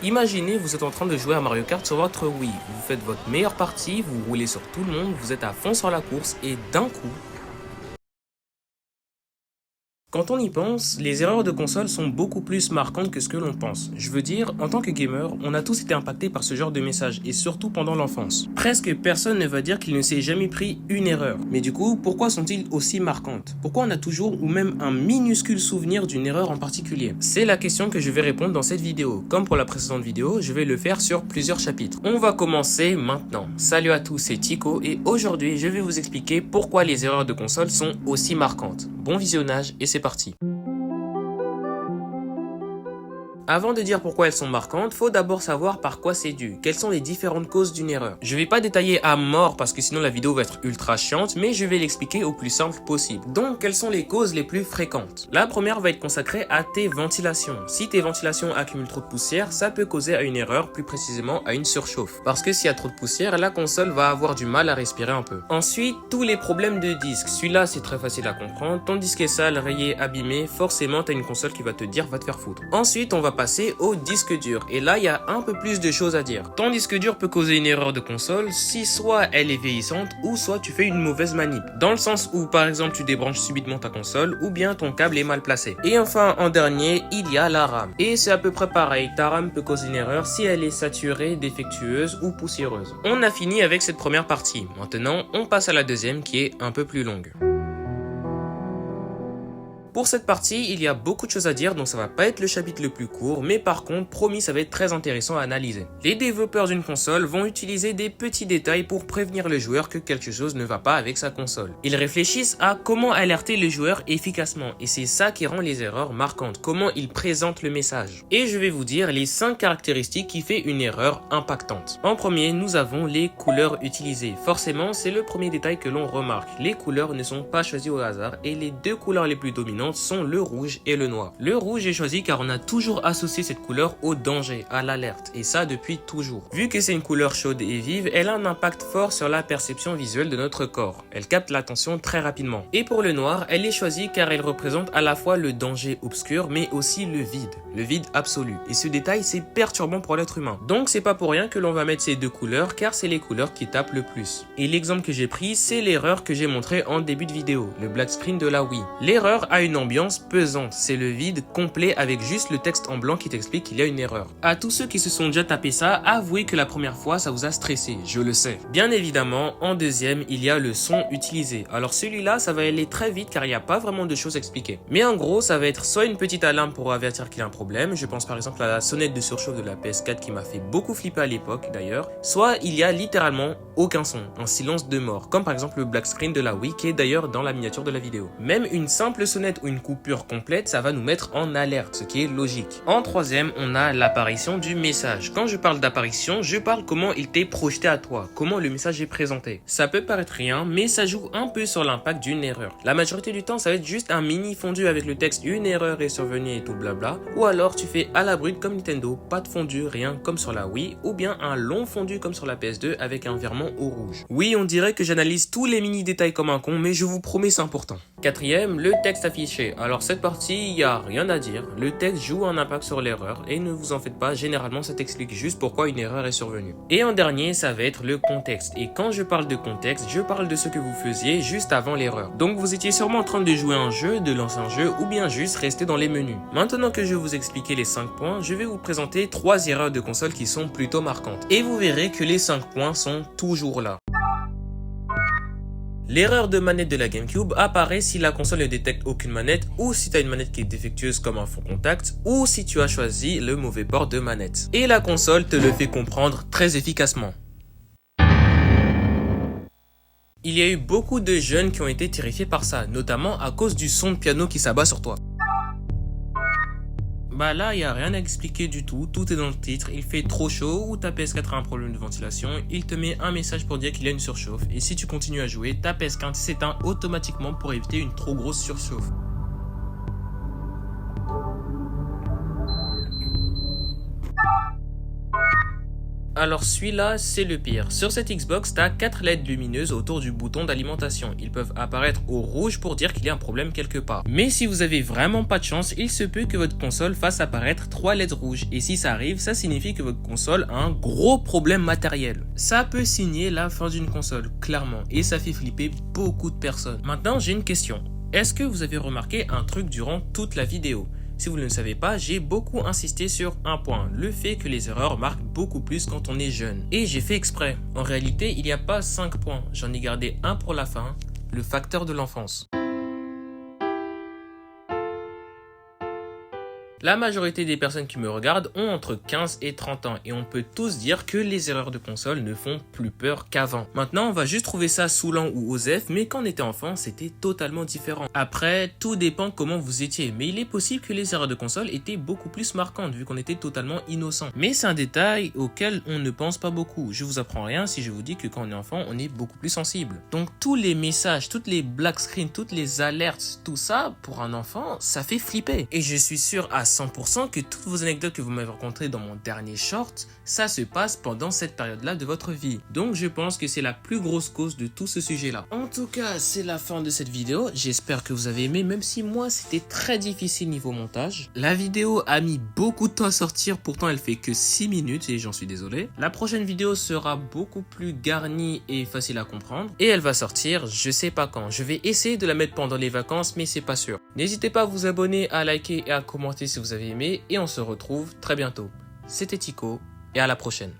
Imaginez, vous êtes en train de jouer à Mario Kart sur votre Wii. Vous faites votre meilleure partie, vous roulez sur tout le monde, vous êtes à fond sur la course et d'un coup... Quand on y pense, les erreurs de console sont beaucoup plus marquantes que ce que l'on pense. Je veux dire, en tant que gamer, on a tous été impactés par ce genre de message, et surtout pendant l'enfance. Presque personne ne va dire qu'il ne s'est jamais pris une erreur. Mais du coup, pourquoi sont-ils aussi marquantes? Pourquoi on a toujours ou même un minuscule souvenir d'une erreur en particulier? C'est la question que je vais répondre dans cette vidéo. Comme pour la précédente vidéo, je vais le faire sur plusieurs chapitres. On va commencer maintenant. Salut à tous, c'est Tico, et aujourd'hui, je vais vous expliquer pourquoi les erreurs de console sont aussi marquantes. Bon visionnage, et c'est parti. Avant de dire pourquoi elles sont marquantes, faut d'abord savoir par quoi c'est dû. Quelles sont les différentes causes d'une erreur. Je vais pas détailler à mort parce que sinon la vidéo va être ultra chiante, mais je vais l'expliquer au plus simple possible. Donc, quelles sont les causes les plus fréquentes? La première va être consacrée à tes ventilations. Si tes ventilations accumulent trop de poussière, ça peut causer à une erreur, plus précisément à une surchauffe. Parce que s'il y a trop de poussière, la console va avoir du mal à respirer un peu. Ensuite, tous les problèmes de disque. Celui-là, c'est très facile à comprendre. Ton disque est sale, rayé, abîmé, forcément t'as une console qui va te dire va te faire foutre. Ensuite, on va passer au disque dur. Et là, il y a un peu plus de choses à dire. Ton disque dur peut causer une erreur de console si soit elle est vieillissante ou soit tu fais une mauvaise manip. Dans le sens où, par exemple, tu débranches subitement ta console ou bien ton câble est mal placé. Et enfin, en dernier, il y a la RAM. Et c'est à peu près pareil. Ta RAM peut causer une erreur si elle est saturée, défectueuse ou poussiéreuse. On a fini avec cette première partie. Maintenant, on passe à la deuxième qui est un peu plus longue. Pour cette partie, il y a beaucoup de choses à dire, donc ça va pas être le chapitre le plus court, mais par contre, promis, ça va être très intéressant à analyser. Les développeurs d'une console vont utiliser des petits détails pour prévenir le joueur que quelque chose ne va pas avec sa console. Ils réfléchissent à comment alerter le joueur efficacement, et c'est ça qui rend les erreurs marquantes, comment ils présentent le message. Et je vais vous dire les 5 caractéristiques qui fait une erreur impactante. En premier, nous avons les couleurs utilisées. Forcément, c'est le premier détail que l'on remarque. Les couleurs ne sont pas choisies au hasard, et les deux couleurs les plus dominantes sont le rouge et le noir. Le rouge est choisi car on a toujours associé cette couleur au danger, à l'alerte, et ça depuis toujours. Vu que c'est une couleur chaude et vive, elle a un impact fort sur la perception visuelle de notre corps. Elle capte l'attention très rapidement. Et pour le noir, elle est choisie car elle représente à la fois le danger obscur, mais aussi le vide absolu. Et ce détail, c'est perturbant pour l'être humain. Donc c'est pas pour rien que l'on va mettre ces deux couleurs, car c'est les couleurs qui tapent le plus. Et l'exemple que j'ai pris, c'est l'erreur que j'ai montré en début de vidéo, le black screen de la Wii. L'erreur a une ambiance pesante, c'est le vide complet avec juste le texte en blanc qui t'explique qu'il y a une erreur. À tous ceux qui se sont déjà tapé ça, avouez que la première fois ça vous a stressé, je le sais. Bien évidemment, en deuxième, il y a le son utilisé. Alors celui-là, ça va aller très vite car il n'y a pas vraiment de choses à expliquer. Mais en gros, ça va être soit une petite alarme pour avertir qu'il y a un problème, je pense par exemple à la sonnette de surchauffe de la PS4 qui m'a fait beaucoup flipper à l'époque d'ailleurs, soit il y a littéralement aucun son, un silence de mort, comme par exemple le black screen de la Wii qui est d'ailleurs dans la miniature de la vidéo. Même une simple sonnette ou une coupure complète, ça va nous mettre en alerte, ce qui est logique. En troisième, on a l'apparition du message. Quand je parle d'apparition, je parle comment il t'est projeté à toi, comment le message est présenté. Ça peut paraître rien, mais ça joue un peu sur l'impact d'une erreur. La majorité du temps, ça va être juste un mini fondu avec le texte une erreur est survenue et tout blabla, ou alors tu fais à la brute comme Nintendo, pas de fondu, rien comme sur la Wii, ou bien un long fondu comme sur la PS2 avec un virement au rouge. Oui, on dirait que j'analyse tous les mini détails comme un con, mais je vous promets c'est important. Quatrième, le texte affiché. Alors cette partie, il n'y a rien à dire. Le texte joue un impact sur l'erreur et ne vous en faites pas, généralement ça t'explique juste pourquoi une erreur est survenue. Et en dernier, ça va être le contexte. Et quand je parle de contexte, je parle de ce que vous faisiez juste avant l'erreur. Donc vous étiez sûrement en train de jouer un jeu, de lancer un jeu ou bien juste rester dans les menus. Maintenant que je vais vous expliquer les 5 points, je vais vous présenter 3 erreurs de console qui sont plutôt marquantes. Et vous verrez que les 5 points sont toujours là. L'erreur de manette de la GameCube apparaît si la console ne détecte aucune manette ou si tu as une manette qui est défectueuse comme un fond contact ou si tu as choisi le mauvais port de manette. Et la console te le fait comprendre très efficacement. Il y a eu beaucoup de jeunes qui ont été terrifiés par ça, notamment à cause du son de piano qui s'abat sur toi. Bah là, il n'y a rien à expliquer du tout, tout est dans le titre, il fait trop chaud ou ta PS4 a un problème de ventilation, il te met un message pour dire qu'il y a une surchauffe et si tu continues à jouer, ta PS4 s'éteint automatiquement pour éviter une trop grosse surchauffe. Alors celui-là, c'est le pire. Sur cette Xbox, t'as 4 LED lumineuses autour du bouton d'alimentation. Ils peuvent apparaître au rouge pour dire qu'il y a un problème quelque part. Mais si vous avez vraiment pas de chance, il se peut que votre console fasse apparaître 3 LED rouges. Et si ça arrive, ça signifie que votre console a un gros problème matériel. Ça peut signer la fin d'une console, clairement. Et ça fait flipper beaucoup de personnes. Maintenant, j'ai une question. Est-ce que vous avez remarqué un truc durant toute la vidéo ? Si vous ne le savez pas, j'ai beaucoup insisté sur un point, le fait que les erreurs marquent beaucoup plus quand on est jeune. Et j'ai fait exprès. En réalité, il n'y a pas 5 points, j'en ai gardé un pour la fin, le facteur de l'enfance. La majorité des personnes qui me regardent ont entre 15 et 30 ans et on peut tous dire que les erreurs de console ne font plus peur qu'avant. Maintenant, on va juste trouver ça saoulant ou osef, mais quand on était enfant, c'était totalement différent. Après, tout dépend comment vous étiez, mais il est possible que les erreurs de console étaient beaucoup plus marquantes vu qu'on était totalement innocent. Mais c'est un détail auquel on ne pense pas beaucoup. Je vous apprends rien si je vous dis que quand on est enfant, on est beaucoup plus sensible. Donc tous les messages, toutes les black screens, toutes les alertes, tout ça, pour un enfant, ça fait flipper. Et je suis sûr à 100% que toutes vos anecdotes que vous m'avez racontées dans mon dernier short, ça se passe pendant cette période-là de votre vie. Donc je pense que c'est la plus grosse cause de tout ce sujet-là. En tout cas, c'est la fin de cette vidéo. J'espère que vous avez aimé, même si moi, c'était très difficile niveau montage. La vidéo a mis beaucoup de temps à sortir, pourtant elle fait que 6 minutes et j'en suis désolé. La prochaine vidéo sera beaucoup plus garnie et facile à comprendre. Et elle va sortir, je sais pas quand. Je vais essayer de la mettre pendant les vacances, mais c'est pas sûr. N'hésitez pas à vous abonner, à liker et à commenter si vous avez aimé et on se retrouve très bientôt. C'était Tico et à la prochaine.